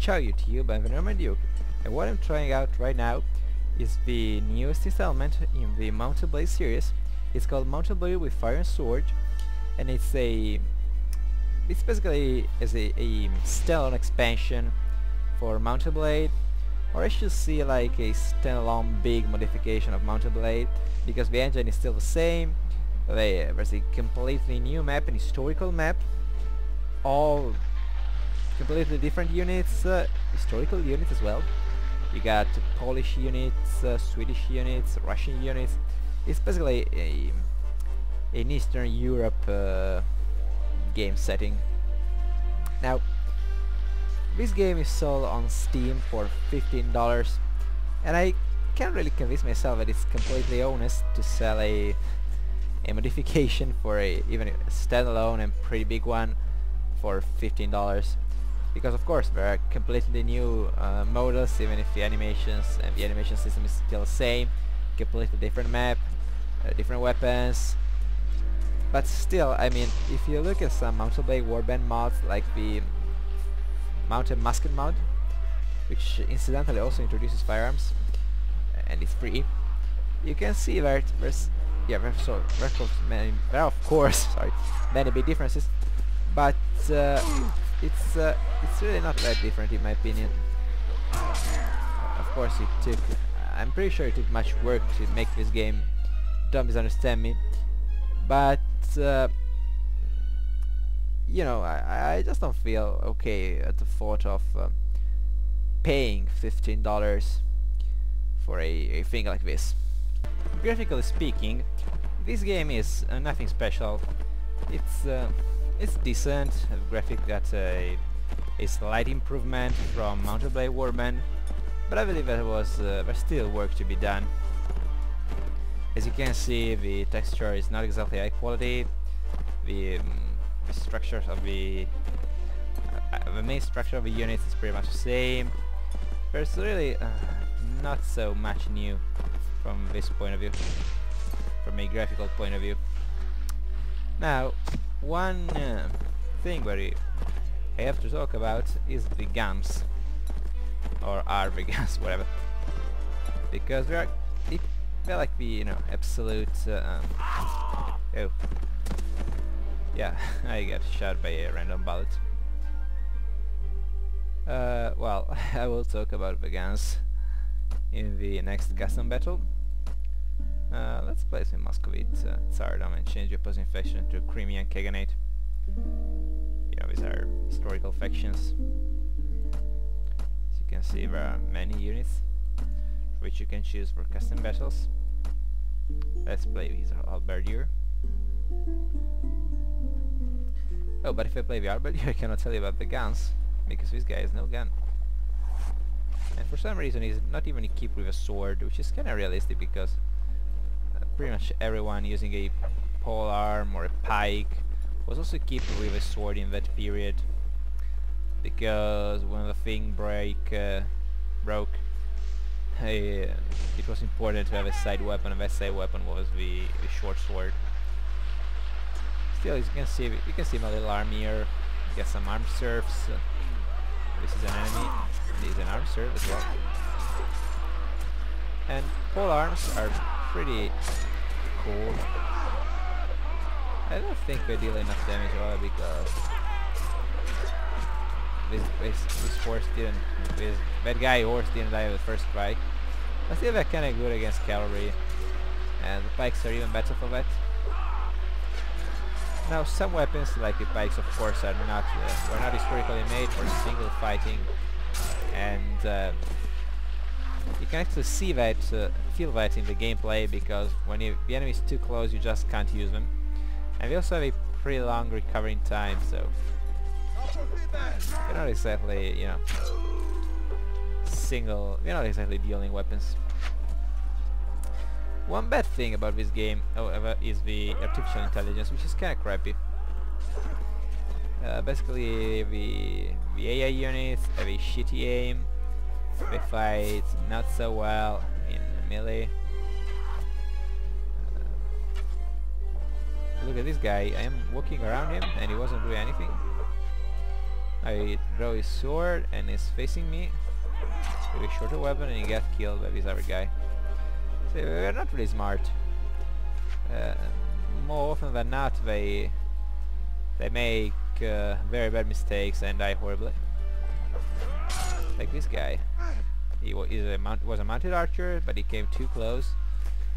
Ciao YouTube, I'm Venom Duke, and what I'm trying out right now is the newest installment in the Mountain Blade series. It's called Mountain Blade with Fire and Sword, and it's basically a standalone expansion for Mountain Blade, or I should see like a standalone big modification of Mountain Blade, because the engine is still the same. There's a completely new map, an historical map, all completely different units, historical units as well. You got Polish units, Swedish units, Russian units. It's basically an Eastern Europe game setting. Now, this game is sold on Steam for $15, and I can't really convince myself that it's completely honest to sell a modification for even a standalone and pretty big one for $15. Because of course there are completely new models, even if the animations and the animation system is still the same, completely different map, different weapons. But still, I mean, if you look at some Mountain Blade Warband mods, like the Mountain Musket mod, which incidentally also introduces firearms, and it's free, you can see that there are of course many big differences, but it's really not that different in my opinion. Of course I'm pretty sure it took much work to make this game, don't misunderstand me, but you know, I just don't feel okay at the thought of paying $15 for a thing like this. Graphically speaking, this game is nothing special. It's decent. The graphic got a slight improvement from Mountain Blade Warband, but I believe there's still work to be done. As you can see, the texture is not exactly high quality. The structures of the main structure of the units is pretty much the same. There's really not so much new from this point of view, from a graphical point of view. Now, one thing where I have to talk about is the guns, or the guns, whatever, because they're like the, you know, absolute oh yeah, I got shot by a random bullet. Well, I will talk about the guns in the next custom battle. Let's place in Muscovite, Tsardom, and change the opposing faction to Crimean Khaganate. You know, these are historical factions. As you can see, there are many units which you can choose for custom battles. Let's play with Halberdier. Oh, but if I play the Halberdier, I cannot tell you about the guns, because this guy has no gun. And for some reason he's not even equipped with a sword, which is kinda realistic, because pretty much everyone using a polearm or a pike was also equipped with a sword in that period, because when the thing broke, it was important to have a side weapon, and that side weapon was the short sword. Still, as you can see my little army here. Get some armed serfs. This is an enemy. This is an armed serf as well. And pole arms are pretty cool. I don't think they deal enough damage at all, because that guy horse didn't die with the first strike. But still, they're kinda good against cavalry, and the pikes are even better for that. Now, some weapons like the pikes, of course, were not historically made for single fighting, and you can actually see that, feel that in the gameplay, because when the enemy is too close, you just can't use them. And they also have a pretty long recovering time, so you're not exactly, you know, you're not exactly dealing weapons. One bad thing about this game, however, is the artificial intelligence, which is kinda crappy. Basically, the AI units have a shitty aim. They fight not so well in melee. Look at this guy. I am walking around him and he wasn't doing anything. I throw his sword and he's facing me with a shorter weapon, and he got killed by this other guy. So we're not really smart. More often than not, they make very bad mistakes and die horribly. Like this guy. He was a mounted archer, but he came too close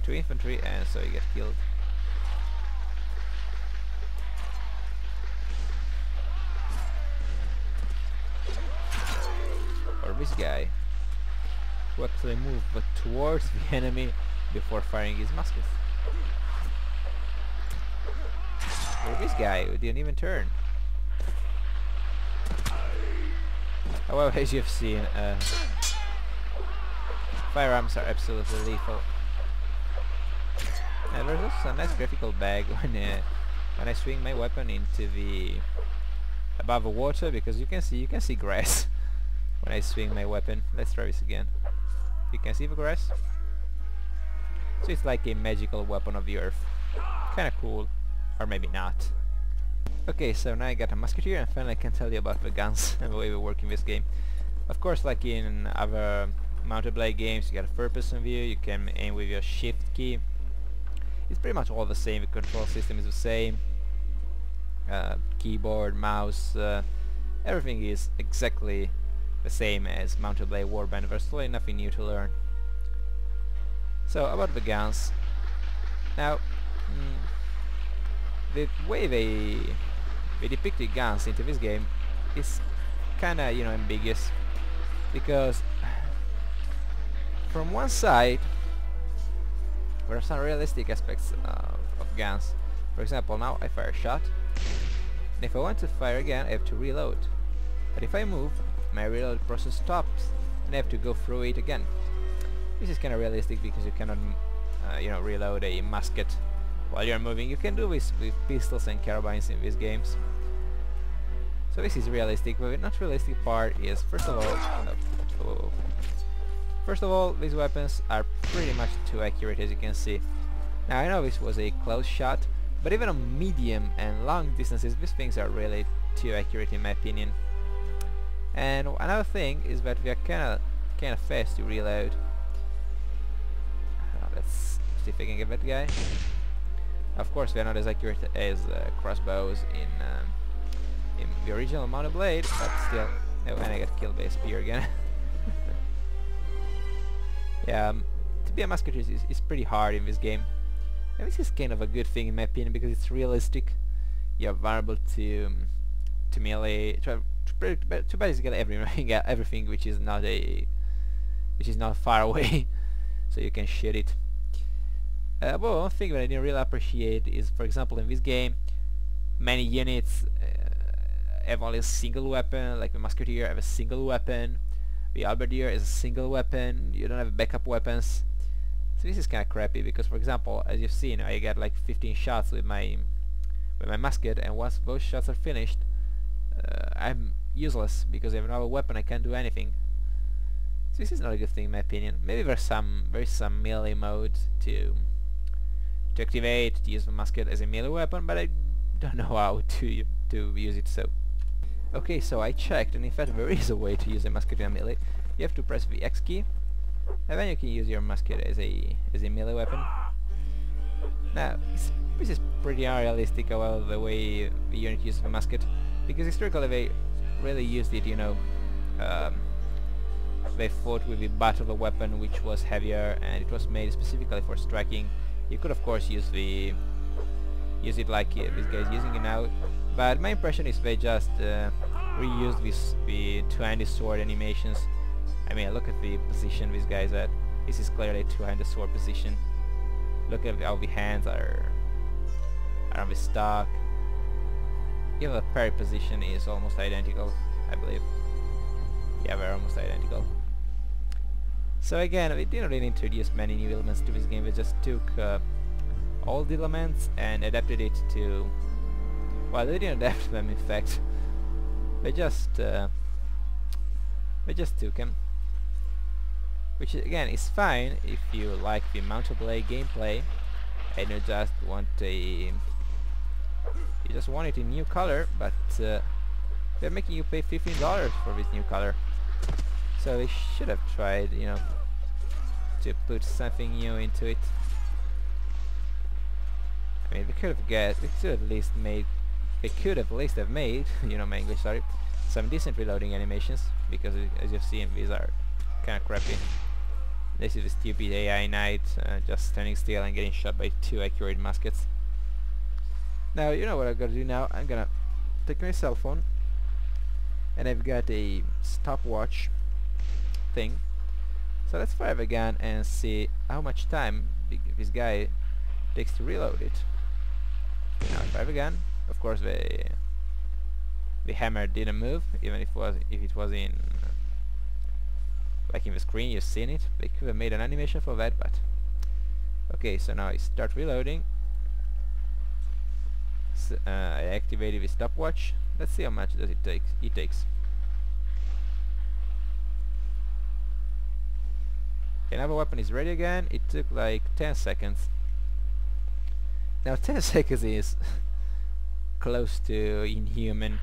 to infantry, and so he got killed. Or this guy, who actually moved towards the enemy before firing his musket. Or this guy, who didn't even turn. However, as you've seen, firearms are absolutely lethal. And there's also a nice graphical bag when I swing my weapon into the above the water, because you can see grass when I swing my weapon. Let's try this again. You can see the grass. So it's like a magical weapon of the earth. Kinda cool, or maybe not. Okay, so now I got a musketeer, and finally I can tell you about the guns and the way they work in this game. Of course, like in other Mount and Blade games, you got a third-person view, you can aim with your shift key. It's pretty much all the same, the control system is the same. Keyboard, mouse, everything is exactly the same as Mount and Blade Warband. There's really nothing new to learn. So, about the guns. Now, the way they depicted guns into this game is kinda, you know, ambiguous, because from one side there are some realistic aspects of guns. For example, now I fire a shot, and if I want to fire again I have to reload. But if I move, my reload process stops and I have to go through it again. This is kinda realistic because you cannot you know, reload a musket while you're moving. You can do this with pistols and carbines in these games. So this is realistic, but the not realistic part is, first of all, these weapons are pretty much too accurate, as you can see. Now I know this was a close shot, but even on medium and long distances these things are really too accurate in my opinion. And another thing is that they are kinda fast to reload. Let's see if I can get that guy. Of course they are not as accurate as crossbows in the original Mount and Blade, but still. Oh, and I got killed by a spear again. Yeah, to be a musketeer is pretty hard in this game. And this is kind of a good thing in my opinion, because it's realistic. You're vulnerable to melee, to basically everything which is not far away, so you can shoot it. But one thing that I didn't really appreciate is, for example, in this game, many units have only a single weapon. Like the musketeer have a single weapon, the halberdier is a single weapon, you don't have backup weapons. So this is kinda crappy, because for example, as you've seen, I get like 15 shots with my musket, and once those shots are finished, I'm useless, because I have no weapon, I can't do anything. So this is not a good thing in my opinion. Maybe there is some melee mode to activate, to use the musket as a melee weapon, but I don't know how to use it. So okay, so I checked, and in fact there is a way to use a musket in melee. You have to press the X key, and then you can use your musket as a melee weapon. Now this is pretty unrealistic about the way the unit uses the musket, because historically they really used it, you know. They fought with the butt of a weapon which was heavier, and it was made specifically for striking. You could of course use it like this guy is using it now, but my impression is they just reused the two-handed sword animations. I mean, look at the position this guy's at. This is clearly a two-handed sword position. Look at how the hands are on the stock. Even the parry position is almost identical, I believe. Yeah, they're almost identical. So again, we didn't really introduce many new elements to this game. We just took old elements and adapted it to... well, they didn't adapt them in fact. They just took them. Which again is fine if you like the Mount and Blade gameplay and you just want it in new color, but they're making you pay $15 for this new color. So they should have tried, you know, to put something new into it. I mean, they could have at least have made, you know, my English, sorry, some decent reloading animations, because as you've seen, these are kind of crappy. This is a stupid AI knight just standing still and getting shot by 2 accurate muskets. Now, you know what I've got to do now? I'm gonna take my cell phone, and I've got a stopwatch thing. So let's fire the gun and see how much time this guy takes to reload it. Now I fire the gun. Of course, the hammer didn't move, even if it was in like in the screen. You've seen it. They could have made an animation for that, but okay. So now I start reloading. I activated the stopwatch. Let's see how much does it take. It takes. Another weapon is ready again. It took like 10 seconds. Now 10 seconds is close to inhuman.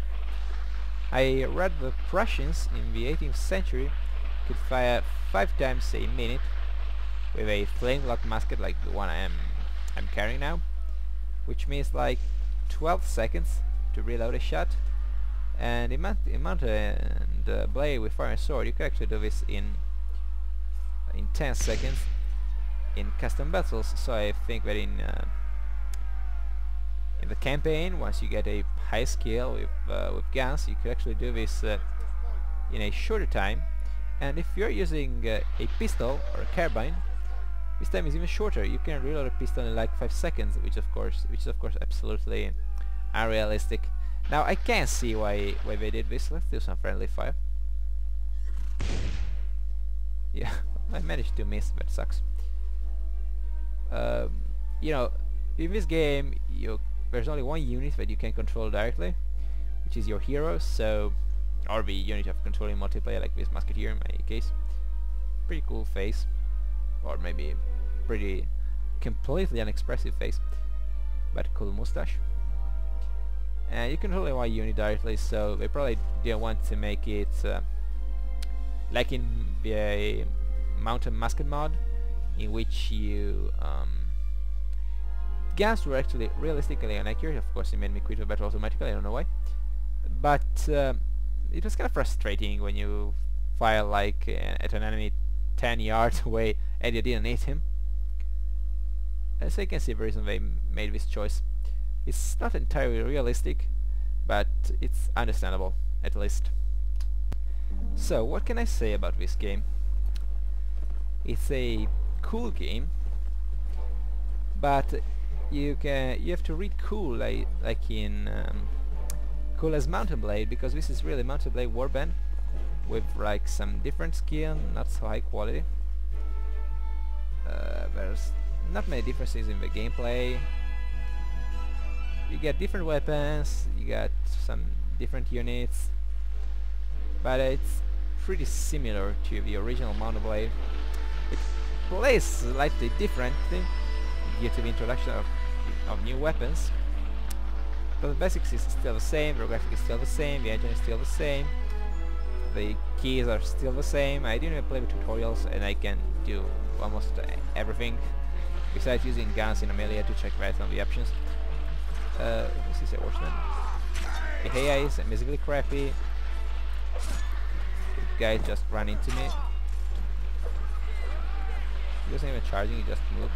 I read the Prussians in the 18th century could fire 5 times a minute with a flintlock musket like the one I'm carrying now, which means like 12 seconds to reload a shot. And in mounted blade with fire and sword, you can actually do this in 10 seconds in custom battles. So I think that in the campaign, once you get a high skill with guns, you could actually do this in a shorter time. And if you're using a pistol or a carbine, this time is even shorter. You can reload a pistol in like 5 seconds, which is of course absolutely unrealistic. Now I can't see why they did this. Let's do some friendly fire. Yeah, I managed to miss. That sucks. You know, in this game, there's only one unit that you can control directly, which is your hero. So, or the unit of controlling multiplayer, like this musketeer in my case. Pretty cool face, or maybe pretty completely unexpressive face, but cool mustache. And you control one unit directly, so they probably didn't want to make it like in the mountain musket mod, in which you guns were actually realistically inaccurate. Of course, it made me quit the battle automatically. I don't know why, but it was kind of frustrating when you fire like at an enemy 10 yards away and you didn't hit him. So you can see the reason they made this choice. It's not entirely realistic, but it's understandable, at least. So, what can I say about this game? It's a cool game, but you have to read cool like in cool as Mount & Blade, because this is really Mount & Blade Warband with like some different skill, not so high quality. There's not many differences in the gameplay. You get different weapons, you got some different units, but it's pretty similar to the original Mount & Blade. It plays slightly differently due to the introduction of new weapons, but the basics is still the same, the graphic is still the same, the engine is still the same, the keys are still the same. I didn't even play with tutorials, and I can do almost everything besides using guns in Amelia to check right on the options. This is a horseman. The AI is amazingly crappy. The guy just ran into me. He wasn't even charging, he just moved.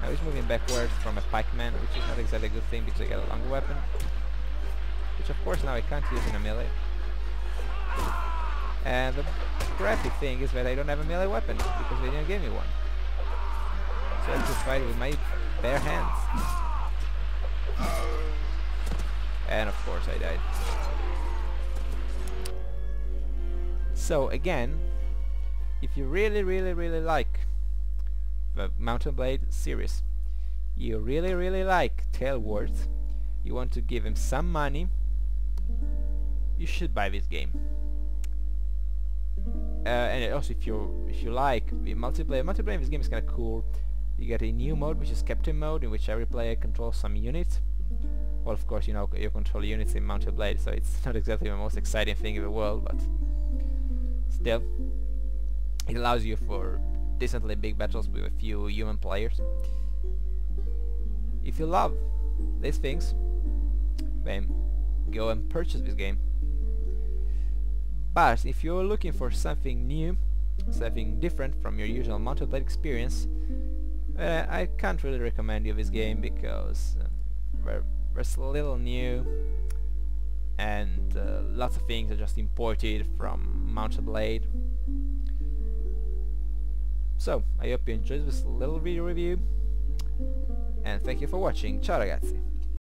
Now he's moving backwards from a pikeman, which is not exactly a good thing because I got a longer weapon. Which of course now I can't use in a melee. And the crappy thing is that I don't have a melee weapon because they didn't give me one. So I have to fight with my bare hands. And of course I died. So again, if you really like the Mount & Blade series, you really like Tailworth, you want to give him some money, you should buy this game. And also if you like the multiplayer in this game is kinda cool. You get a new mode which is Captain mode, in which every player controls some unit. Well, of course, you know, you control units in Mounted Blade, so it's not exactly the most exciting thing in the world, but still, it allows you for decently big battles with a few human players. If you love these things, then go and purchase this game. But if you're looking for something new, something different from your usual Mounted Blade experience, I can't really recommend you this game because there's a little new, and lots of things are just imported from Mounted Blade. So, I hope you enjoyed this little video review, and thank you for watching. Ciao ragazzi!